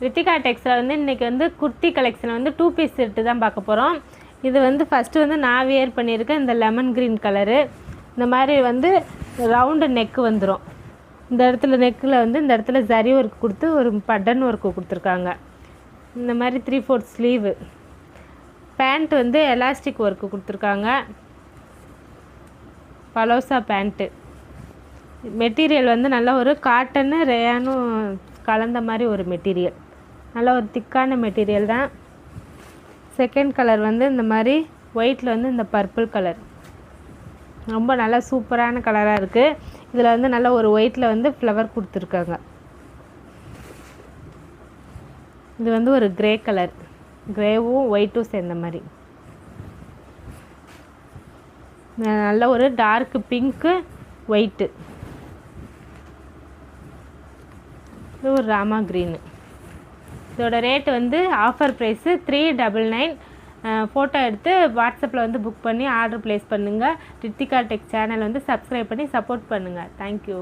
ரித்திகா டெக்ஸில் வந்து இன்றைக்கி வந்து குர்த்தி கலெக்ஷனில் வந்து 2 பீஸ் செட்டு தான் பார்க்க போகிறோம். இது வந்து ஃபஸ்ட்டு வந்து நான் வியர் பண்ணியிருக்கேன் இந்த லெமன் க்ரீன் கலரு. இந்த மாதிரி வந்து ரவுண்டு நெக்கு வந்துடும். இந்த இடத்துல நெக்கில் வந்து இந்த இடத்துல ஜரி ஒர்க் கொடுத்து ஒரு பட்டன் ஒர்க்கு கொடுத்துருக்காங்க. இந்த மாதிரி 3/4 ஸ்லீவு. பேண்ட் வந்து எலாஸ்டிக் ஒர்க்கு கொடுத்துருக்காங்க. Palazzo pant. மெட்டீரியல் வந்து நல்ல ஒரு காட்டனு ரேயானும் கலந்த மாதிரி ஒரு மெட்டீரியல். நல்ல ஒரு திக்கான மெட்டீரியல் தான். செகண்ட் கலர் வந்து இந்த மாதிரி ஒயிட்டில் வந்து இந்த பர்பிள் கலர் ரொம்ப நல்லா சூப்பரான கலராக இருக்குது. இதில் வந்து நல்ல ஒரு ஒயிட்டில் வந்து ஃப்ளவர் கொடுத்துருக்காங்க. இது வந்து ஒரு கிரே கலர், கிரேவும் ஒயிட்டும் சேர்ந்த மாதிரி. நல்ல ஒரு டார்க் பிங்க்கு ஒயிட்டு. இது ஒரு ராமா க்ரீனு. இதோட ரேட்டு வந்து ஆஃபர் ப்ரைஸு 399. ஃபோட்டோ எடுத்து வாட்ஸ்அப்பில் வந்து புக் பண்ணி ஆர்டர் ப்ளேஸ் பண்ணுங்கள். ரித்திகா டெக் சேனல் வந்து சப்ஸ்கிரைப் பண்ணி சப்போர்ட் பண்ணுங்கள். தேங்க்யூ.